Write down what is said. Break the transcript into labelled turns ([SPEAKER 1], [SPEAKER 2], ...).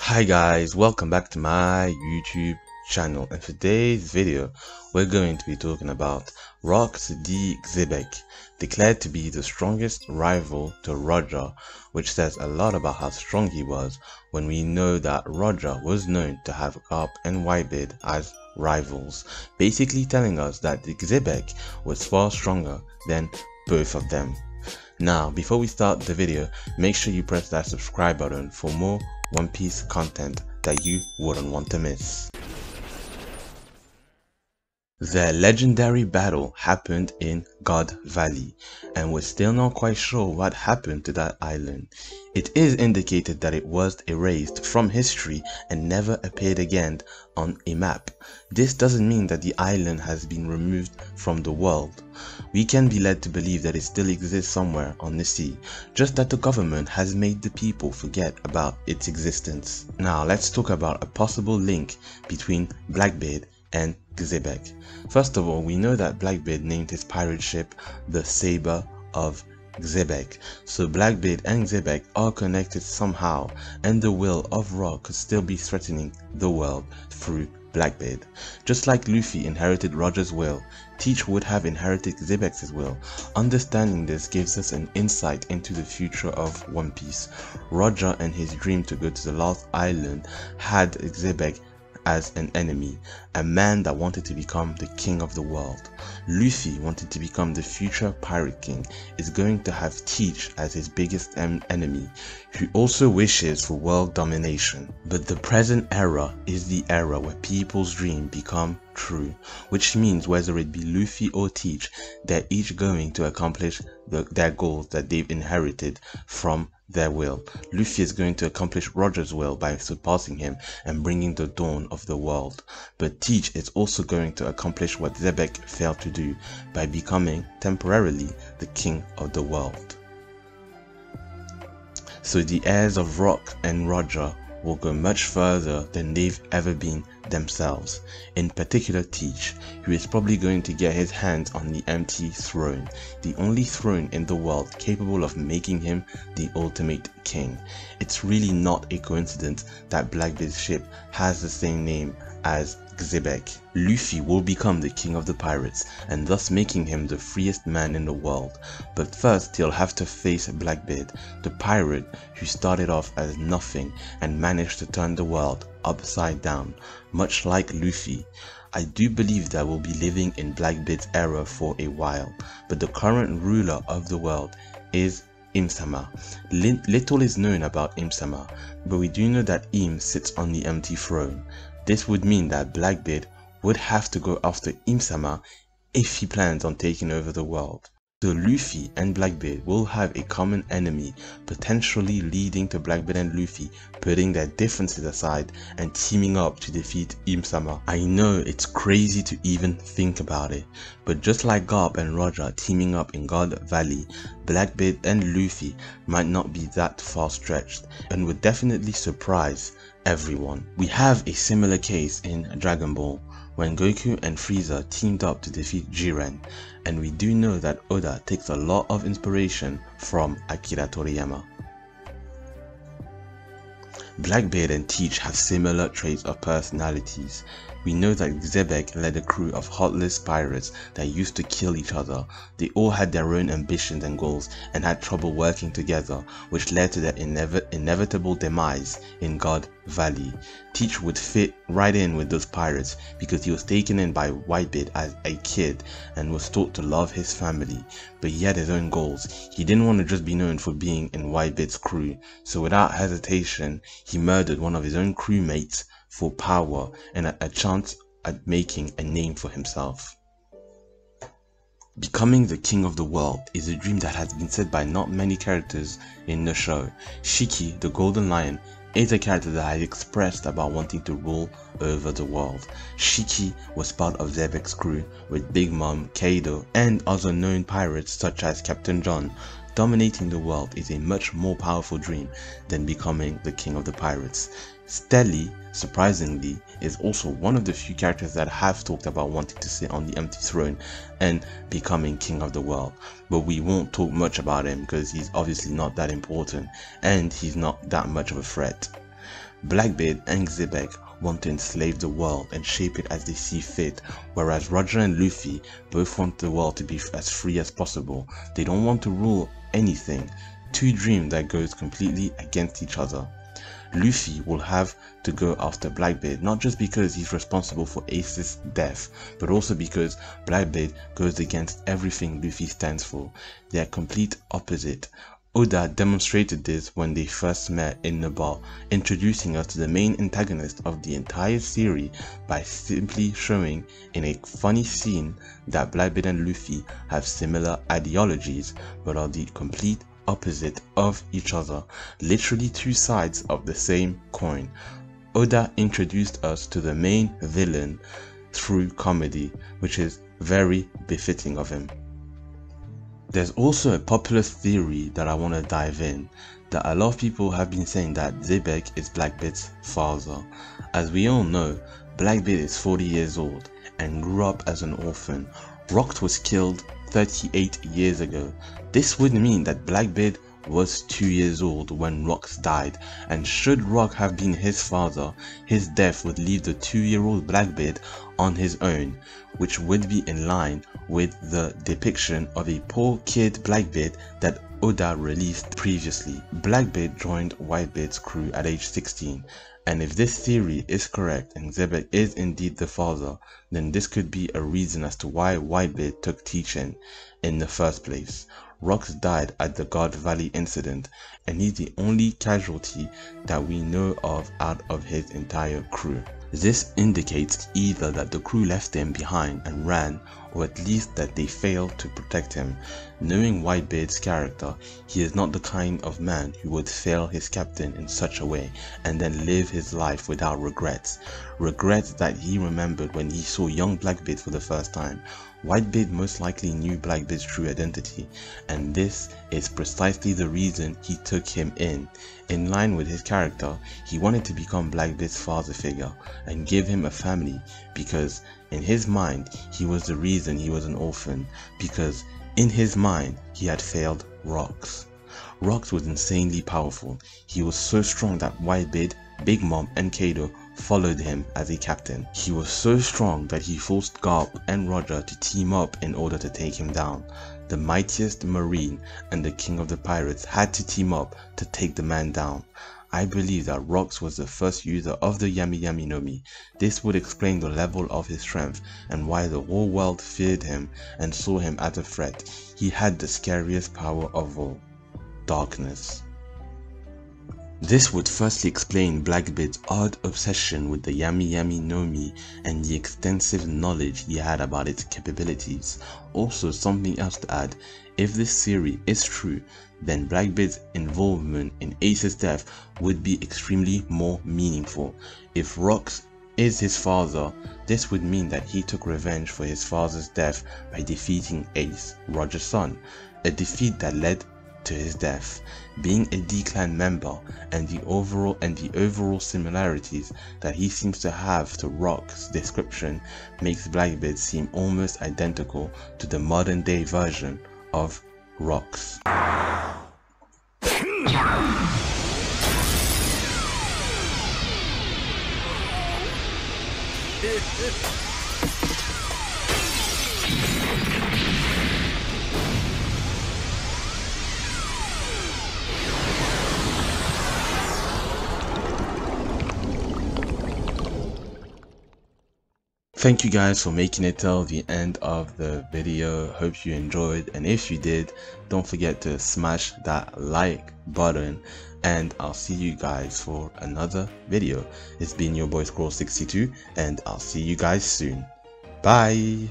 [SPEAKER 1] Hi guys, welcome back to my YouTube channel, and for today's video we're going to be talking about Rocks D Xebec, declared to be the strongest rival to Roger, which says a lot about how strong he was when we know that Roger was known to have Garp and Whitebeard as rivals, basically telling us that the Xebec was far stronger than both of them. Now, before we start the video, make sure you press that subscribe button for more One Piece content that you wouldn't want to miss. The legendary battle happened in God Valley, and we're still not quite sure what happened to that island. It is indicated that it was erased from history and never appeared again on a map. This doesn't mean that the island has been removed from the world. We can be led to believe that it still exists somewhere on the sea, just that the government has made the people forget about its existence. Now let's talk about a possible link between Blackbeard and Xebec. First of all, we know that Blackbeard named his pirate ship the Saber of Xebec, so Blackbeard and Xebec are connected somehow, and the will of Rock could still be threatening the world through Blackbeard. Just like Luffy inherited Roger's will, Teach would have inherited Xebec's will. Understanding this gives us an insight into the future of One Piece. Roger and his dream to go to the Lost Island had Xebec as an enemy, a man that wanted to become the king of the world. Luffy wanted to become the future pirate king, is going to have Teach as his biggest enemy, who also wishes for world domination. But the present era is the era where people's dreams become true, which means whether it be Luffy or Teach, they're each going to accomplish their goals that they've inherited from their will. Luffy is going to accomplish Roger's will by surpassing him and bringing the dawn of the world, but Teach is also going to accomplish what Xebec failed to do by becoming temporarily the king of the world. So the heirs of Rock and Roger will go much further than they've ever been themselves, in particular Teach, who is probably going to get his hands on the empty throne, the only throne in the world capable of making him the ultimate king. It's really not a coincidence that Blackbeard's ship has the same name as Xebec. Luffy will become the king of the pirates, and thus making him the freest man in the world. But first he'll have to face Blackbeard, the pirate who started off as nothing and managed to turn the world upside down, much like Luffy. I do believe that we'll be living in Blackbeard's era for a while, but the current ruler of the world is Im-sama. Little is known about Im-sama, but we do know that Im sits on the empty throne. This would mean that Blackbeard would have to go after Im-sama if he plans on taking over the world. So Luffy and Blackbeard will have a common enemy, potentially leading to Blackbeard and Luffy putting their differences aside and teaming up to defeat Im-sama. I know it's crazy to even think about it, but just like Garp and Roger teaming up in God Valley, Blackbeard and Luffy might not be that far-stretched and would definitely surprise everyone. We have a similar case in Dragon Ball, when Goku and Frieza teamed up to defeat Jiren, and we do know that Oda takes a lot of inspiration from Akira Toriyama. Blackbeard and Teach have similar traits of personalities. We know that Xebec led a crew of heartless pirates that used to kill each other. They all had their own ambitions and goals and had trouble working together, which led to their inevitable demise in God Valley. Teach would fit right in with those pirates because he was taken in by Whitebeard as a kid and was taught to love his family, but he had his own goals. He didn't want to just be known for being in Whitebeard's crew, so without hesitation he murdered one of his own crewmates for power and a chance at making a name for himself. Becoming the king of the world is a dream that has been said by not many characters in the show. Shiki, the Golden Lion, is a character that has expressed about wanting to rule over the world. Shiki was part of Xebec's crew with Big Mom, Kaido, and other known pirates such as Captain John. Dominating the world is a much more powerful dream than becoming the king of the pirates. Stelly, surprisingly, is also one of the few characters that have talked about wanting to sit on the empty throne and becoming king of the world, but we won't talk much about him because he's obviously not that important and he's not that much of a threat. Blackbeard and Xebec want to enslave the world and shape it as they see fit, whereas Roger and Luffy both want the world to be as free as possible. They don't want to rule anything. Two dreams that goes completely against each other. Luffy will have to go after Blackbeard, not just because he's responsible for Ace's death, but also because Blackbeard goes against everything Luffy stands for. They are complete opposite. Oda demonstrated this when they first met in the bar, introducing us to the main antagonist of the entire series by simply showing in a funny scene that Blackbeard and Luffy have similar ideologies but are the complete opposite of each other, literally two sides of the same coin. Oda introduced us to the main villain through comedy, which is very befitting of him. There's also a popular theory that I want to dive in, that a lot of people have been saying that Xebec is Blackbeard's father. As we all know, Blackbeard is 40 years old and grew up as an orphan. Rocks was killed 38 years ago. This would mean that Blackbeard was 2 years old when Rocks died, and should Rock have been his father, his death would leave the 2-year-old Blackbeard on his own, which would be in line with the depiction of a poor kid Blackbeard that Oda released previously. Blackbeard joined Whitebeard's crew at age 16, and if this theory is correct and Xebec is indeed the father, then this could be a reason as to why Whitebeard took teaching in the first place. Rocks died at the God Valley incident, and he's the only casualty that we know of out of his entire crew. This indicates either that the crew left him behind and ran, or at least that they failed to protect him. Knowing Whitebeard's character, he is not the kind of man who would fail his captain in such a way and then live his life without regrets. Regrets that he remembered when he saw young Blackbeard for the first time. Whitebeard most likely knew Blackbeard's true identity, and this is precisely the reason he took him in. In line with his character, he wanted to become Blackbeard's father figure and give him a family, because in his mind he was the reason he was an orphan, because in his mind he had failed Rocks. Rocks was insanely powerful. He was so strong that Whitebeard, Big Mom and Kaido followed him as a captain. He was so strong that he forced Garp and Roger to team up in order to take him down. The mightiest marine and the king of the pirates had to team up to take the man down. I believe that Rocks was the first user of the Yami Yami no Mi. This would explain the level of his strength and why the whole world feared him and saw him as a threat. He had the scariest power of all: darkness. This would firstly explain Blackbeard's odd obsession with the Yami Yami no Mi and the extensive knowledge he had about its capabilities. Also, something else to add: if this theory is true, then Blackbeard's involvement in Ace's death would be extremely more meaningful. If Rocks is his father, this would mean that he took revenge for his father's death by defeating Ace, Roger's son, a defeat that led to his death. Being a D-Clan member and the overall similarities that he seems to have to Rock's description makes Blackbeard seem almost identical to the modern day version of Rocks. Thank you guys for making it till the end of the video. Hope you enjoyed, and if you did, don't forget to smash that like button, and I'll see you guys for another video. It's been your boy Scroll62, and I'll see you guys soon. Bye.